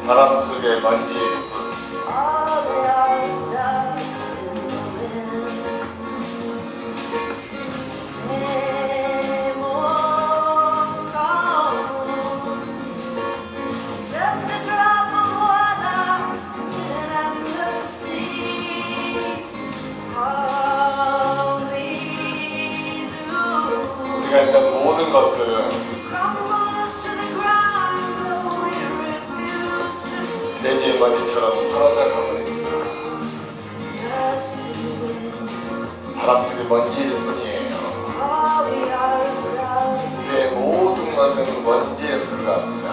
바람 속에 먼지 우리가 있는 모든 것들은 대지의 먼지처럼 사라져 가버립니다. 바람 속의 먼지일 뿐이에요. 우리의 모든 것은 먼지에 불과합니다.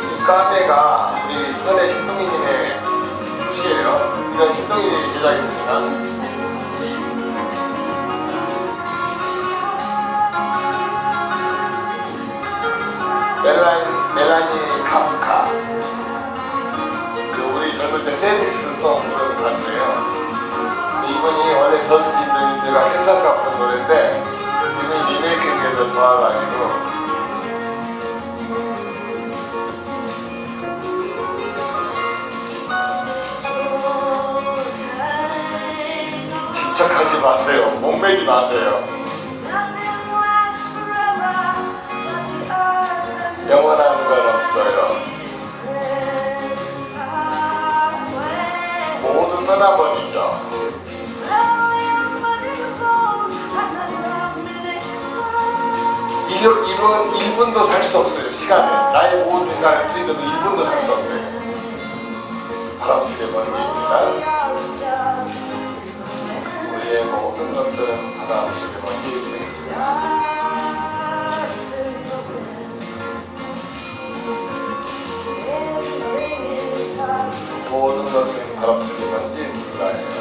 이 까매가 우리 선의 신동이님의 표시예요. 이건 신동이님이 제작했습니다. 멜라니 카프카. 우리 젊을 때 세디스송 부르는 가수예요. 이분이 원래 더스틴들가 해상가 부른 노래인데 이분이 리메이크한 게 더 좋아가지고 집착하지 마세요. 목매지 마세요. 영원한 건 없어요. 모두 떠나버리죠. 이런 1분도 살 수 없어요. 시간에 나의 모든 시간을 투입해도 1분도 살 수 없어요. 바람 속의 먼지입니다. 우리의 모든 것들은 바람 속의 먼지입니다. 모든 것은 바람 속의 먼지에 불과해요.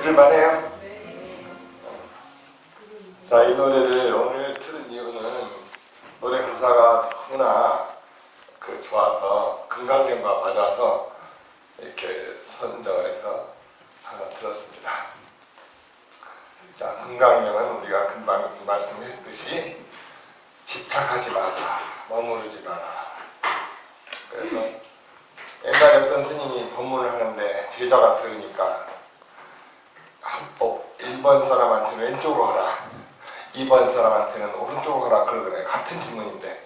들을만해요? 자, 이 노래를 오늘 틀은 이유는 노래 가사가 너무나 좋아서 금강경과 맞아서 이렇게 선정을 해서 하나 들었습니다. 자, 금강경은 우리가 금방 말씀했듯이 집착하지 마라, 머무르지 마라. 그래서 옛날에 어떤 스님이 법문을 하는데 제자가 들으니까 1번 사람한테는 왼쪽으로 하라, 2번 사람한테는 오른쪽으로 하라 그러더래요. 같은 질문인데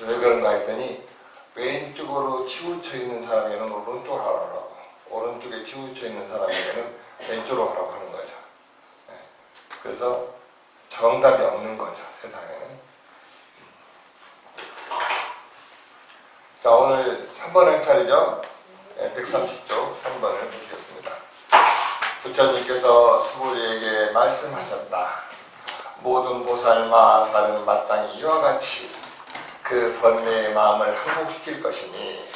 왜 그런가 했더니 왼쪽으로 치우쳐 있는 사람에게는 오른쪽으로 하라고, 오른쪽에 치우쳐 있는 사람에게는 왼쪽으로 하라고 하는 거죠. 그래서 정답이 없는 거죠, 세상에는. 자, 오늘 3번 할 차례죠. 130쪽 3번을 보시겠습니다. 부처님께서 수부리에게 말씀하셨다. 모든 보살마사는 마땅히 이와 같이 그 번뇌의 마음을 항복시킬 것이니,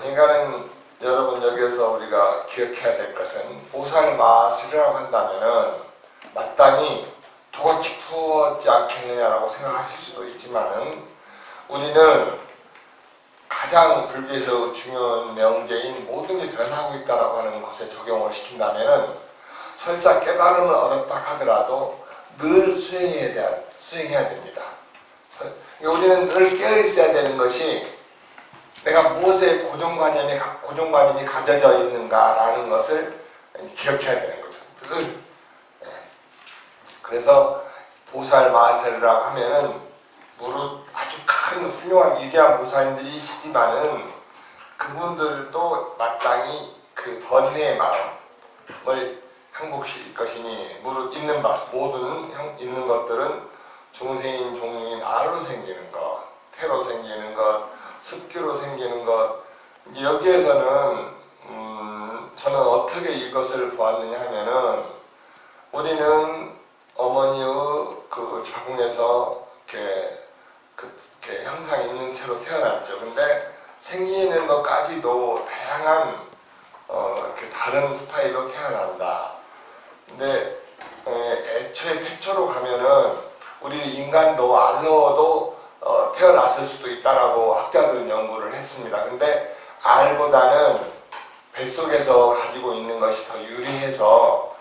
인간은 여러분 여기서 우리가 기억해야 될 것은 보살마술이라고 한다면은 마땅히 도가 깊었지 않겠느냐라고 생각하실 수도 있지만은 우리는 가장 불교에서 중요한 명제인 모든 게 변하고 있다라고 하는 것에 적용을 시킨다면은 설사 깨달음을 얻었다 하더라도 늘 수행해야 됩니다. 우리는 늘 깨어 있어야 되는 것이, 내가 내가 무엇에 고정관념이 가져져 있는가라는 것을 기억해야 되는 거죠. 늘. 그래서 보살 마하세르라고 하면은 무릇 아주 큰 훌륭한 위대한 보살님들이시지만은 그분들도 마땅히 그 번뇌의 마음을 항복시킬 것이니 무릇 있는 바 모든 있는 것들은 중생인 종류인 알로 생기는 것, 태로 생기는 것, 습기로 생기는 것. 이제 여기에서는 저는 어떻게 이것을 보았느냐 하면은 우리는 어머니의 그 자궁에서 이렇게 형상이 있는 채로 태어났죠. 근데 생기는 것까지도 다양한 이렇게 다른 스타일로 태어난다. 근데 애초에 태초로 가면은 우리 인간도 알로도 태어났을 수도 있다라고 학자들은 연구를 했습니다. 근데 알보다는 뱃속에서 가지고 있는 것이 더 유리해서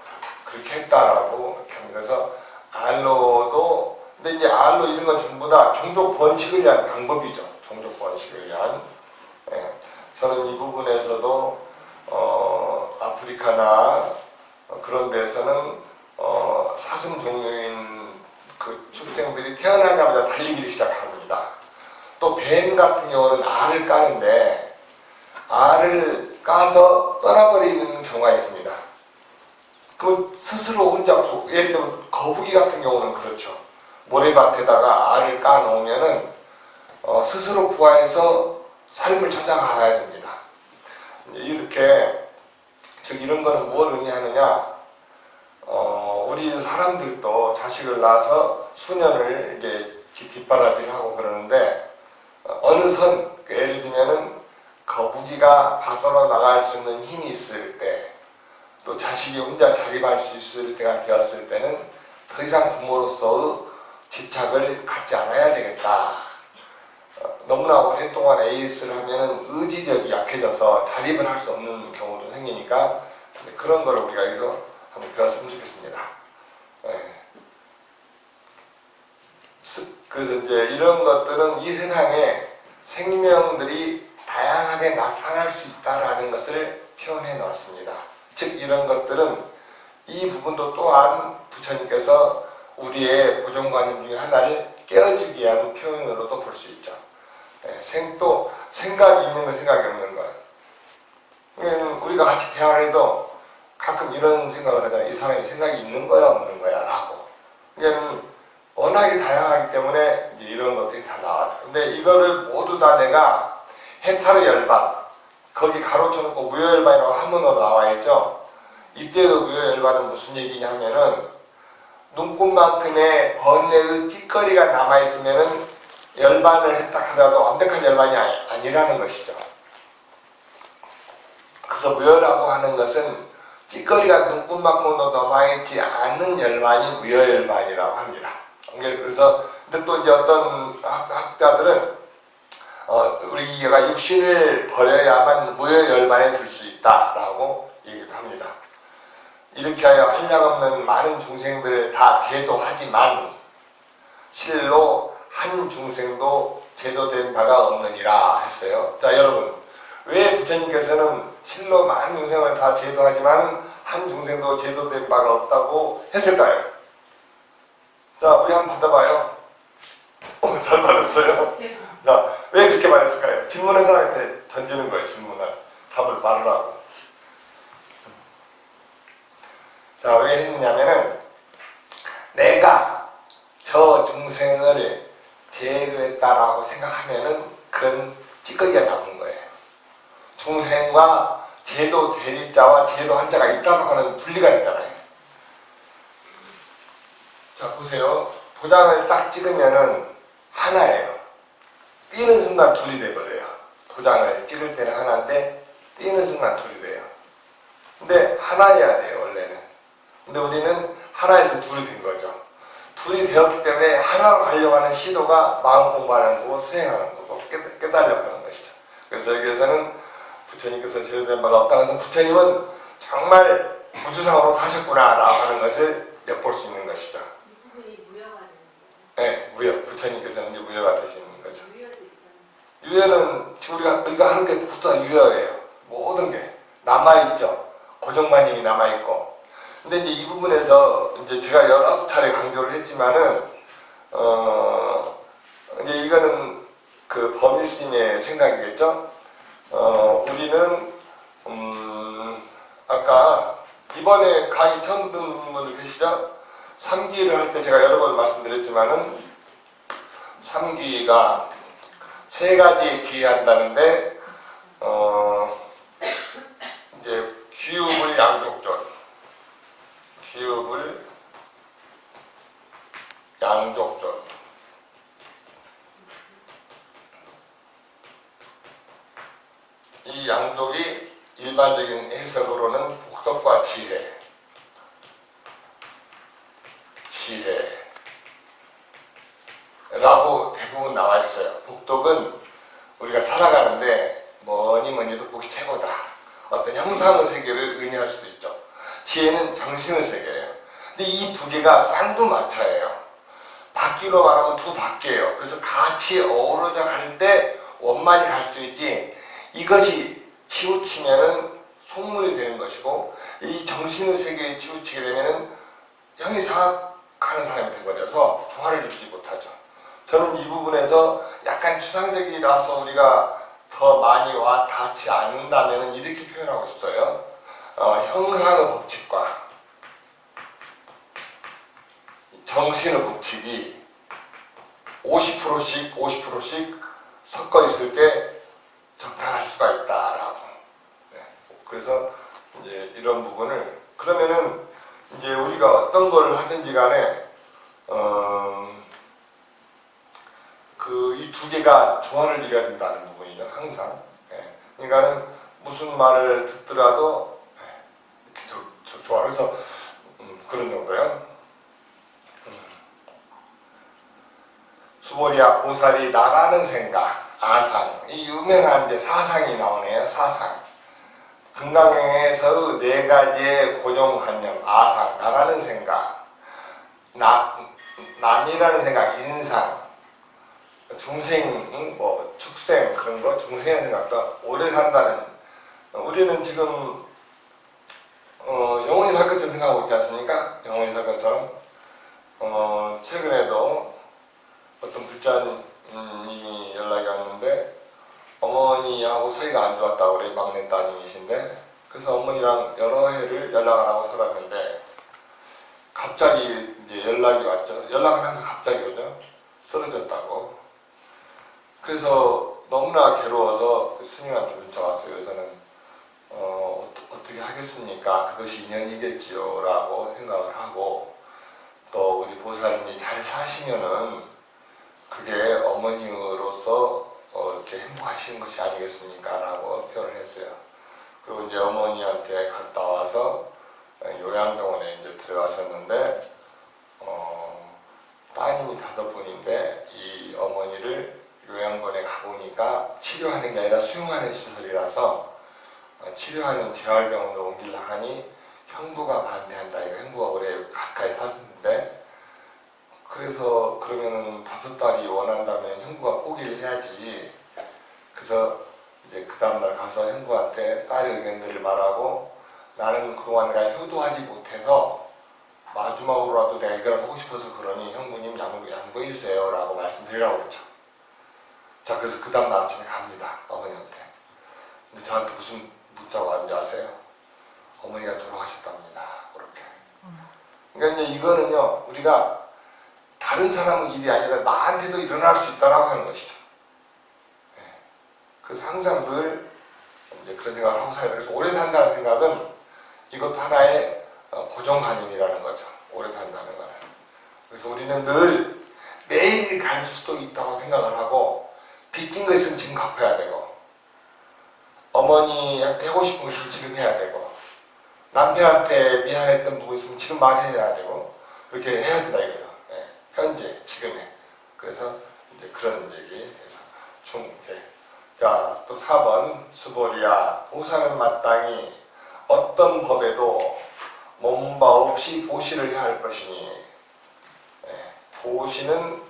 그렇게 했다라고 이렇게 합니다. 그래서 알로도 근데 이제 알로 이런 건 전부 다 종족 번식을 위한 방법이죠. 종족 번식을 위한. 저는 이 부분에서도 아프리카나 그런 데서는 사슴 종류인 그 축생들이 태어나자마자 달리기를 시작합니다. 또 뱀 같은 경우는 알을 까는데 알을 까서 떠나버리는 경우가 있습니다. 그 스스로 혼자 예를 들면 거북이 같은 경우는 그렇죠. 모래밭에다가 알을 까 놓으면은 스스로 부화해서 삶을 찾아가야 됩니다. 이렇게 즉 이런 거는 무엇을 의미하느냐? 우리 사람들도 자식을 낳아서 수년을 이제 뒷바라지하고 그러는데 어느 선 예를 들면은 거북이가 바다로 나갈 수 있는 힘이 있을 때, 또 자식이 혼자 자립할 수 있을 때가 되었을 때는 더 이상 부모로서의 집착을 갖지 않아야 되겠다. 너무나 오랫동안 AS를 하면은 의지력이 약해져서 자립을 할 수 없는 경우도 생기니까 그런 걸 우리가 여기서 한번 배웠으면 좋겠습니다. 그래서 이제 이런 것들은 이 세상에 생명들이 다양하게 나타날 수 있다라는 것을 표현해 놓았습니다. 즉 이런 것들은 이 부분도 또한 부처님께서 우리의 고정관념 중에 하나를 깨어주기 위한 표현으로도 볼 수 있죠. 또 생각이 있는 것, 생각이 없는 것. 우리가 같이 대화를 해도 가끔 이런 생각을 하잖아요. 이 사람이 생각이 있는 거야, 없는 거야, 라고. 워낙에 다양하기 때문에 이제 이런 것들이 다 나와요. 근데 이거를 모두 다 내가 해탈의 열반, 거기 가로쳐놓고 무효열반이라고 한문으로 나와 있죠. 이때 그 무효열반은 무슨 얘기냐 하면은 눈꽃만큼의 번뇌의 찌꺼리가 남아있으면은 열반을 했다 하더라도 완벽한 열반이 아니라는 것이죠. 그래서 무효라고 하는 것은 찌꺼리가 눈꽃만큼도 남아있지 않은 열반이 무효열반이라고 합니다. 그래서 근데 또 이제 어떤 학자들은 우리가 육신을 버려야만 무효열반에 들 수 있다라고 얘기도 합니다. 이렇게 하여 한량없는 많은 중생들을 다 제도하지만 실로 한 중생도 제도된 바가 없느니라 했어요. 자 여러분, 왜 부처님께서는 실로 많은 중생을 다 제도하지만 한 중생도 제도된 바가 없다고 했을까요? 자, 우리 한번 받아봐요. 잘 받았어요. 자, 왜 그렇게 말했을까요? 질문한 사람한테 던지는 거예요. 질문을. 답을 말하라고. 자, 왜 했느냐면은 내가 저 중생을 제도했다라고 생각하면은 그건 찌꺼기가 나오는 거예요. 중생과 제도 대립자와 제도 한자가 있다고 하는 분리가 되잖아요. 자, 보세요. 도장을 딱 찍으면은 하나예요. 띄는 순간 둘이 돼버려요. 도장을 찍을 때는 하나인데 띄는 순간 둘이 돼요. 근데 하나여야 돼요, 원래는. 근데 우리는 하나에서 둘이 된 거죠. 둘이 되었기 때문에 하나로 가려고 하는 시도가 마음 공부하는 거고 수행하는 거고 깨달으려고 하는 것이죠. 그래서 여기에서는 부처님께서 제도된 바가 없다. 그래서 부처님은 정말 무주상으로 사셨구나 라고 하는 것을 엿볼 수 있는 것이죠. 무효가 되는 거예요? 네, 무효. 부처님께서는 이제 무효가 되시는 거죠. 유예는 지금 우리가 하는 게 부터 유예예요. 모든 게 남아있죠. 고정관념이 남아있고. 근데 이제 이 부분에서 이제 제가 여러 차례 강조를 했지만은, 이제 이거는 그 범일스님의 생각이겠죠. 우리는, 아까 이번에 강의 처음 듣는 분들 계시죠? 3기를 할 때 제가 여러 번 말씀드렸지만은, 3기가 세 가지에 기여한다는데, 이제 기후불 양족존, 기후불 양족존, 이 양족이 일반적인 해석으로는 복덕과 지혜라고 대부분 나와 있어요. 복덕은 우리가 살아가는데 뭐니 해도 복이 최고다. 어떤 형상의 세계를 의미할 수도 있죠. 지혜는 정신의 세계예요. 근데 이 두 개가 쌍두마차예요. 바퀴로 말하면 두 바퀴예요. 그래서 같이 어우러져 갈 때 원만히 갈 수 있지, 이것이 치우치면은 속물이 되는 것이고, 이 정신의 세계에 치우치게 되면은 형이 사악하는 사람이 되어버려서 조화를 이루지 못하죠. 저는 이 부분에서 약간 추상적이라서 우리가 더 많이 와 닿지 않는다면 이렇게 표현하고 싶어요. 형상의 법칙과 정신의 법칙이 50%씩 섞어 있을 때 적당할 수가 있다라고. 네. 그래서 이제 이런 부분을, 그러면은 이제 우리가 어떤 걸 하든지 간에 이 두 개가 조화를 이뤄야 된다는 부분이죠. 항상. 네. 그러니까는 무슨 말을 듣더라도 좋아. 그래서 그런 정도요. 수보리야 보살이 나라는 생각, 아상, 이 유명한 이제 사상이 나오네요. 사상. 금강경에서 네 가지의 고정관념, 아상, 나라는 생각, 남이라는 생각, 인상, 중생, 축생, 그런 거, 중생의 생각도 오래 산다는, 우리는 지금, 영원히 살 것처럼 생각하고 있지 않습니까? 영원히 살 것처럼. 최근에도 어떤 불자님이 연락이 왔는데, 어머니하고 사이가 안 좋았다고 그래, 막내 따님이신데, 그래서 어머니랑 여러 해를 연락을 하고 살았는데, 갑자기 이제 연락이 왔죠. 연락은 항상 갑자기 오죠. 쓰러졌다고. 그래서 너무나 괴로워서 스님한테 문자가 왔어요. 그래서는 어떻게 하겠습니까? 그것이 인연이겠지요 라고 생각을 하고, 또 우리 보살님이 잘 사시면은 그게 어머니로서 이렇게 행복하시는 것이 아니겠습니까? 라고 표현을 했어요. 그리고 이제 어머니한테 갔다 와서 요양병원에 이제 들어가셨는데, 따님이 5분인데 이 어머니를 요양원에 가보니까 치료하는 게 아니라 수용하는 시설이라서 치료하는 재활병원으로 옮기려 하니 형부가 반대한다. 이거 형부가 오래 가까이 사셨는데, 그래서 그러면은 5딸이 원한다면 형부가 포기를 해야지. 그래서 이제 그 다음날 가서 형부한테 딸의 의견들을 말하고, 나는 그동안 내가 효도하지 못해서 마지막으로라도 내가 이걸 하고 싶어서 그러니 형부님 양보해 주세요 라고 말씀드리라고 그랬죠. 자, 그래서 그 다음 날 아침에 갑니다. 어머니한테. 근데 저한테 무슨 문자가 왔는지 아세요? 어머니가 돌아가셨답니다. 그렇게. 그러니까 이제 이거는요, 우리가 다른 사람의 일이 아니라 나한테도 일어날 수 있다라고 하는 것이죠. 네. 그래서 항상 늘 이제 그런 생각을 하고 살아야 돼요. 그래서 오래 산다는 생각은 이것도 하나의 고정관념이라는 거죠. 오래 산다는 거는. 그래서 우리는 늘 매일 갈 수도 있다고 생각을 하고, 빚진 거 있으면 지금 갚아야 되고, 어머니한테 하고 싶은 것을 지금 해야 되고, 남편한테 미안했던 부분 있으면 지금 말해야 되고, 그렇게 해야 된다 이거죠. 네. 현재, 지금에. 그래서 이제 그런 얘기해서 자, 또 4번 수보리야 보살은 마땅히 어떤 법에도 몸바 없이 보시를 해야 할 것이니, 보시는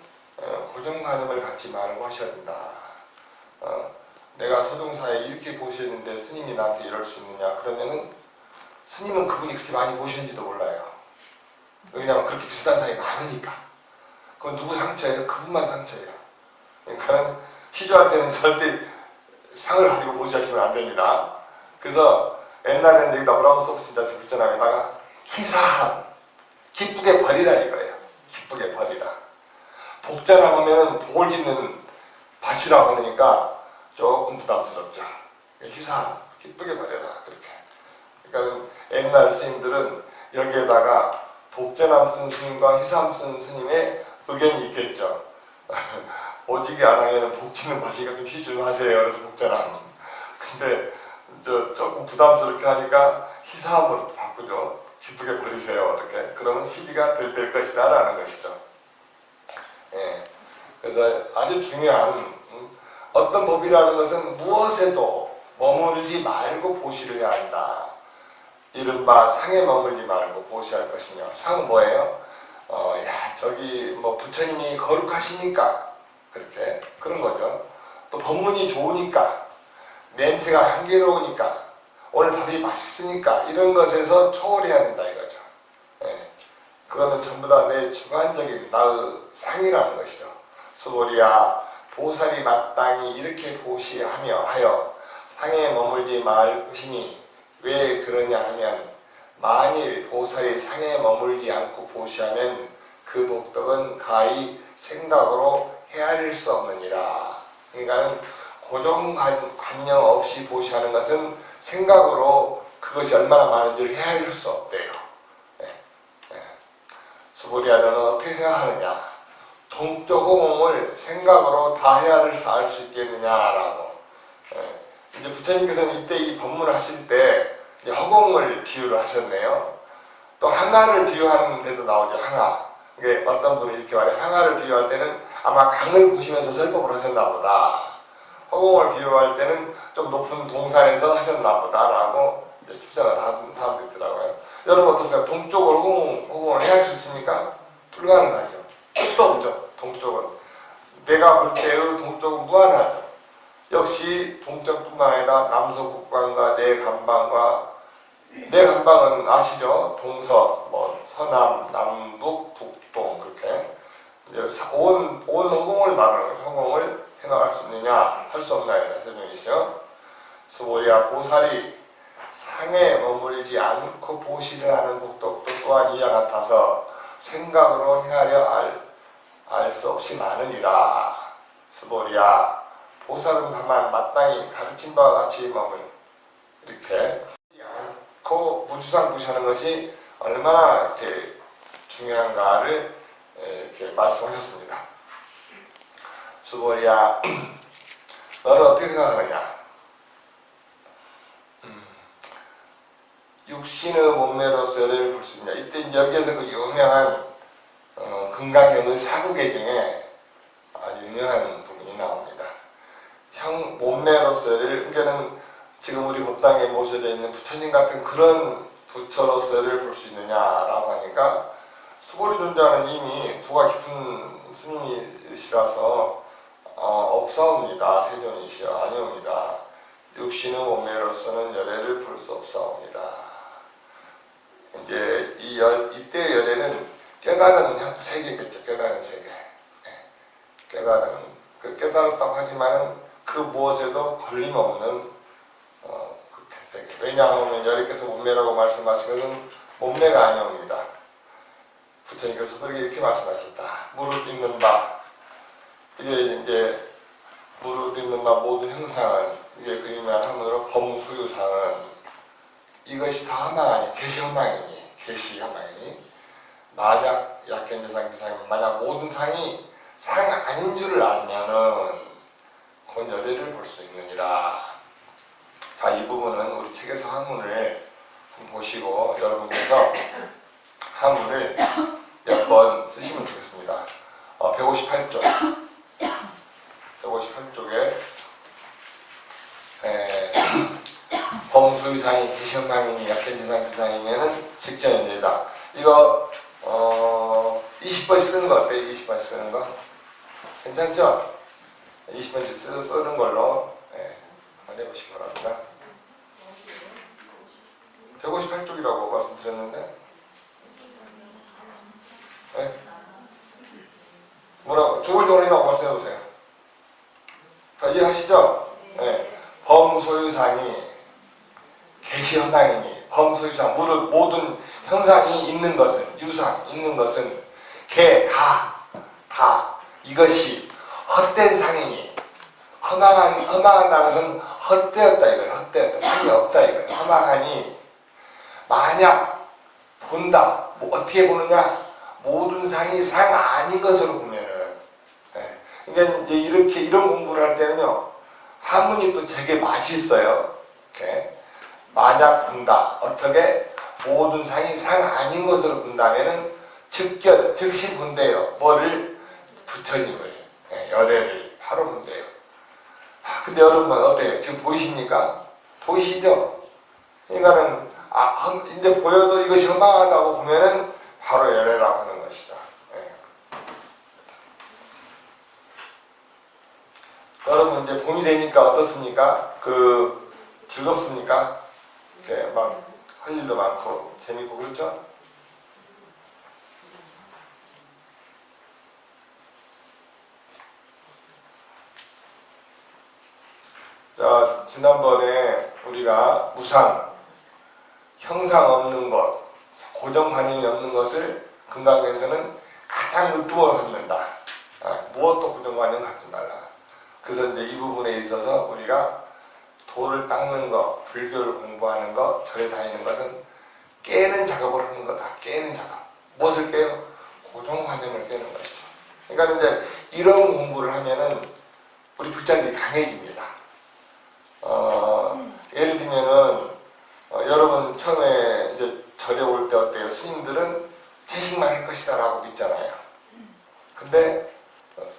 고정관념을 갖지 말고 하셔야 된다. 내가 소종사에 이렇게 보시는데 스님이 나한테 이럴 수 있느냐 그러면은 스님은 그분이 그렇게 많이 보시는지도 몰라요. 왜냐하면 그렇게 비슷한 사람이 많으니까. 그건 누구 상처예요? 그분만 상처예요. 그러니까 시주한테는 절대 상을 가지고 보시하시면 안 됩니다. 그래서 옛날에는 여기다 뭐라고 써붙인다 붙여나에다가 희사함, 기쁘게 버리라 이거예요. 기쁘게 버리라. 복자라고 하면은 복을 짓는 밭이라고 하니까 조금 부담스럽죠. 희사함, 기쁘게 버려라 그렇게. 그러니까 옛날 스님들은 여기에다가 복전함 쓴 스님과 희사함 쓴 스님의 의견이 있겠죠. 오지게 안 하면 복지는 마시기가 좀 쉬지 좀 하세요. 그래서 복전함. 근데 조금 부담스럽게 하니까 희사함으로 바꾸죠. 기쁘게 버리세요. 이렇게. 그러면 시비가 덜 될 것이다 라는 것이죠. 예. 그래서 아주 중요한 어떤 법이라는 것은 무엇에도 머물지 말고 보시를 해야 한다. 이른바 상에 머물지 말고 보시할 것이며, 상 뭐예요? 저기 뭐 부처님이 거룩하시니까 그렇게 그런 거죠. 또 법문이 좋으니까, 냄새가 향기로우니까, 오늘 밥이 맛있으니까 이런 것에서 초월해야 된다 이거죠. 예. 그거는 전부 다 내 주관적인 나의 상이라는 것이죠. 수보리야 보살이 마땅히 이렇게 보시하여 상에 머물지 말 것이니 왜 그러냐 하면, 만일 보살이 상에 머물지 않고 보시하면 그 복덕은 가히 생각으로 헤아릴 수 없느니라. 그러니까 고정관념 없이 보시하는 것은 생각으로 그것이 얼마나 많은지를 헤아릴 수 없대요. 수보리야 너는 어떻게 생각하느냐? 동쪽 호공을 생각으로 다 헤아릴 수 있겠느냐라고. 이제 부처님께서는 이때 이 법문을 하실 때 허공을 비유를 하셨네요. 또 항아를 비유하는 데도 나오죠. 항아. 이게 어떤 분이 이렇게 말해요. 항아를 비유할 때는 아마 강을 보시면서 설법을 하셨나 보다. 허공을 비유할 때는 좀 높은 동산에서 하셨나 보다라고 이제 추정을 하는 사람도 있더라고요. 여러분 어떠세요? 동쪽을 허공을 헤아릴 수 있습니까? 불가능하죠. 끝도 없죠. 동쪽은. 내가 볼 때의 동쪽은 무한하죠. 역시 동쪽뿐만 아니라 남서국방과 내 간방은 아시죠? 동서, 서남, 남북, 북동 그렇게 온 허공을 말하는 거예요. 허공을 해나갈 수 있느냐? 할 수 없나요? 설명이시죠. 수보리야 보살이 상에 머물지 않고 보시를 하는 복덕도 또한 이와 같아서 생각으로 헤아려 알 수 없이 많으니라. 수보리야 보살은 다만 마땅히 가르친 바와 같이 이렇게 않고 무주상 무시하는 것이 얼마나 이렇게 중요한가를 이렇게 말씀하셨습니다. 수보리야 너는 어떻게 생각하느냐? 육신의 몸매로서 열애를 볼 수 있냐? 이때 여기에서 그 유명한 금강경의 사구계 중에 아주 유명한 부분이 나옵니다. 몸매로서 열애를, 그러니까는 지금 우리 법당에 모셔져 있는 부처님 같은 그런 부처로서를 볼 수 있느냐라고 하니까, 수고리 존자는 이미 부가 깊은 스님이시라서 없사옵니다. 세존이시여 아니옵니다. 육신의 몸매로서는 열애를 볼 수 없사옵니다. 이제 이때의 열애는 깨달은 세계겠죠. 깨달은 세계. 깨달았다고 하지만 그 무엇에도 걸림없는 그 세계. 왜냐하면 여리께서 몸매라고 말씀하신 것은 몸매가 아니옵니다. 부처님께서 그렇게 이렇게 말씀하셨다. 무릇 있는 바, 이게 이제 무릇 있는 바 모든 형상은, 이게 그림만 한문으로 범수유상은, 이것이 다 허망하니, 계시 허망이니, 만약 약견재상 비상이, 만약 모든 상이 상 아닌 줄을 알면은 그 열애를 볼 수 있느니라. 자, 이 부분은 우리 책에서 한문을 한번 보시고 여러분께서 한문을 몇 번 쓰시면 좋겠습니다. 158쪽 158쪽에 범수유상이 계시망이니 약견재상 비상이면은 직전입니다. 이거 20번 쓰는 거 어때요? 20번 쓰는 거 괜찮죠? 20번씩 쓰는 걸로 한번 해보시기 바랍니다. 158쪽이라고 말씀드렸는데 뭐라고 조글조글이라고 말씀해보세요. 다 이해하시죠? 범소유상이 개시현상이니 범소유상 모든 형상이 있는 것은 유상 있는 것은 다 이것이 헛된 상이니 허망한다는 것은 헛되었다 이거예요. 헛되었다. 상이 없다 이거예요. 허망하니 만약 본다. 어떻게 보느냐? 모든 상이 상 아닌 것으로 보면은 그러니까 이제 이렇게 이런 공부를 할 때는요. 한문이 또 되게 맛있어요. 만약 본다. 어떻게 모든 상이 상 아닌 것으로 본다면은 즉시 본대요. 뭐를? 부처님을 열애를 바로 본대요. 근데 여러분 어때요? 지금 보이십니까? 보이시죠? 그러니까는 이제 보여도 이것이 허망하다고 보면은 바로 열애라고 하는 것이죠. 여러분 이제 봄이 되니까 어떻습니까? 즐겁습니까? 이렇게 막 할 일도 많고 재밌고 그렇죠? 자, 지난번에 우리가 무상, 형상 없는 것, 고정관념이 없는 것을 금강에서는 가장 으뜸으로 삼는다. 무엇도 고정관념 갖지 말라. 그래서 이제 이 부분에 있어서 우리가 도를 닦는 것, 불교를 공부하는 것, 절에 다니는 것은 깨는 작업을 하는 거다. 깨는 작업. 무엇을 깨요? 고정관념을 깨는 것이죠. 그러니까 이제 이런 공부를 하면은 우리 불자들이 강해집니다. 예를 들면은 여러분 처음에 이제 절에 올 때 어때요? 스님들은 채식만 할 것이다 라고 믿잖아요. 근데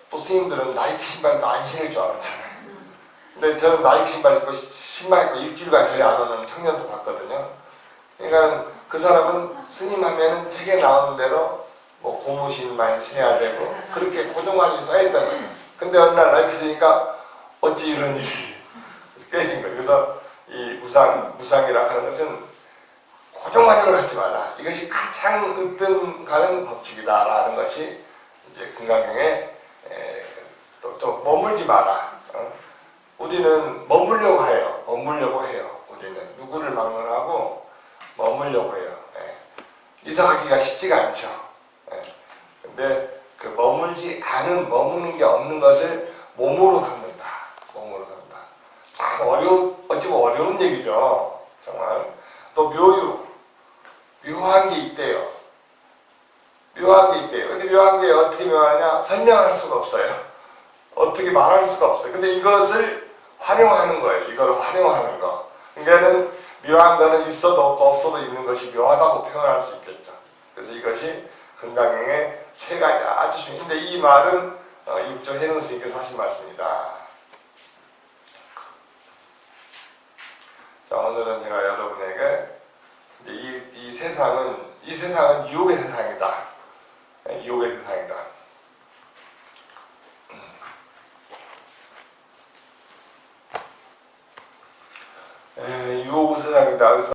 또 스님들은 나이키 신발도 안 신을 줄 알았잖아요. 근데 저는 나이키 신발 입고 신발 입고 일주일간 절에 안 오는 청년도 봤거든요. 그러니까 그 사람은 스님 하면은 책에 나오는 대로 뭐 고무신만 신어야 되고 그렇게 고정관념이 쌓여있다는 거예요. 근데 어느 날 나이키 신으니까 어찌 이런 일이 깨진 거예요. 그래서 이 무상이라 하는 것은 고정관념을 갖지 말라. 이것이 가장 으뜸 가는 법칙이다라는 것이 이제 금강경에 또 머물지 마라. 우리는 머물려고 해요. 우리는 누구를 방문하고 머물려고 해요. 이사하기가 쉽지가 않죠. 근데 그 머무는 게 없는 것을 몸으로 삼는다. 참 어찌 보면 어려운 얘기죠. 정말. 또 묘한 게 있대요. 근데 묘한 게 어떻게 묘하냐? 설명할 수가 없어요. 어떻게 말할 수가 없어요. 근데 이것을 활용하는 거예요. 이걸 활용하는 거. 그러니까는 묘한 거는 있어도 없고 없어도 있는 것이 묘하다고 표현할 수 있겠죠. 그래서 이것이 금강경의 세 가지 아주 중요한데 이 말은 육조 해능 스님께서 하신 말씀이다. 자, 오늘은 제가 여러분에게 이제 이 세상은 유혹의 세상이다. 유혹의 세상이다. 유혹의 세상이다. 그래서